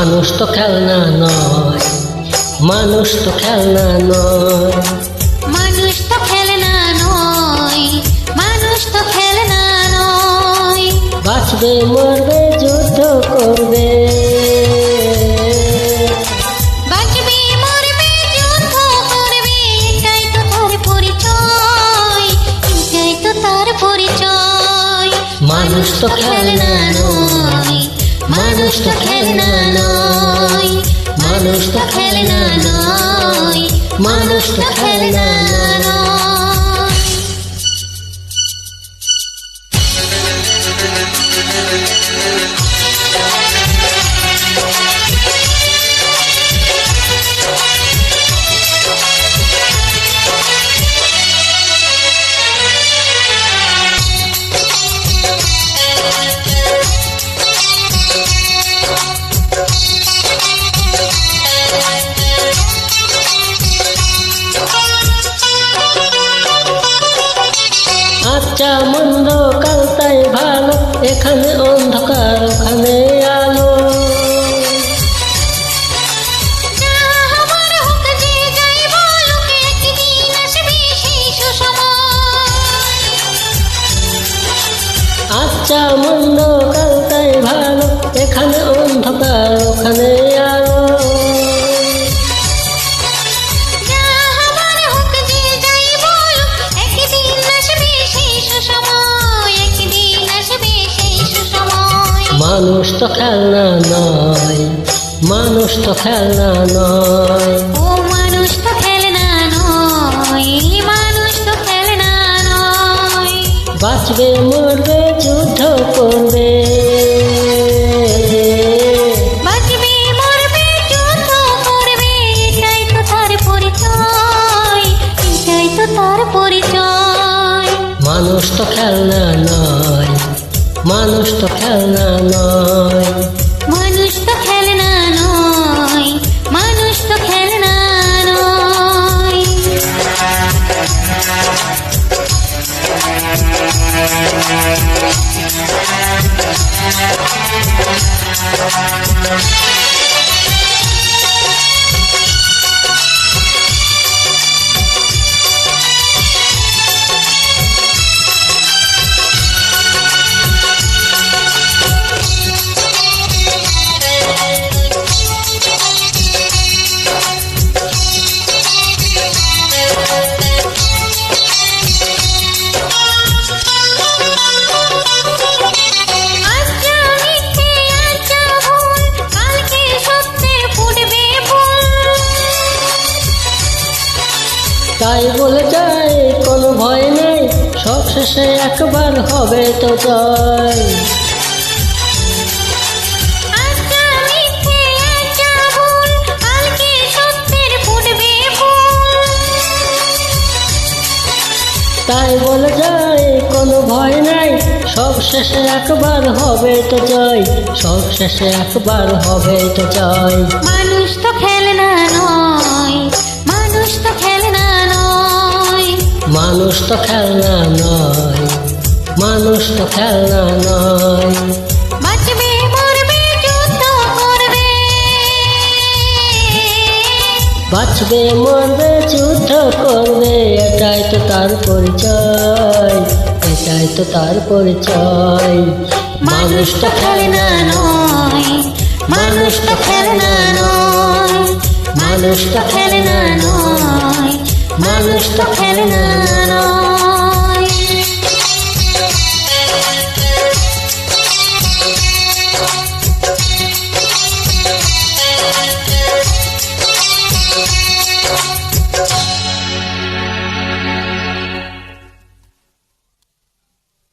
মানুষ তো খেলনা নয়, মানুষ তো খেলনা নয়, মানুষ তো খেলনা নয়, মানুষ তো খেলনা নয়। বাঁচবে মরবে যুদ্ধ করবে, বাঁচবে মরবে যুদ্ধ করবে, এটাই তো তার পরিচয়, এটাই তো তার পরিচয়। মানুষ তো খেলনা নয়, মানুষ তো খেলনা নয়, মানুষ তো খেলনা নয়, মানুষ তো খেলনা নয়। আচ্ছা মন্দ কালটাই ভালো, এখানে অন্ধকার ওখানে আলো। আচ্ছা মন্দ কালটাই ভালো, এখানে অন্ধকার ওখানে আলো। মানুষ তো খেলনা নয়, মানুষ তো খেলনা নয়, ও মানুষ তো খেলনা নয়, মানুষ তো খেলনা নয়। বাঁচবে মরবে যুদ্ধ করবে, বাঁচবে মরবে যুদ্ধ করবে, এটাই তো তার পরিচয়, এটাই তো তার পরিচয়। মানুষ তো খেলনা নয়, মানুষ তো খেলনা নয়, মানুষ তো খেলনা নয়, মানুষ তো খেলনা নয়। তাই বলে যায় কোনো ভয় নেই, সব শেষে একবার হবে তো জয়। তাই বলে যায় কোনো ভয় নাই, সব শেষে একবার হবে তো জয়, সব শেষে একবার হবে তো জয়। মানুষ তো খেলনা নয়, মানুষ তো খেলনা নয়, মানুষ তো খেলনা নয়, মানুষ তো খেলনা নয়। বাঁচবে মরবে যুদ্ধ করবে, বাঁচবে মরবে যুদ্ধ করবে, এটাই তো তার পরিচয়, এটাই তো তার পরিচয়। মানুষ তো খেলনা নয়, মানুষ তো খেলনা নয়, মানুষ তো খেলনা নয়, মানুষ তো খেলনা নয়।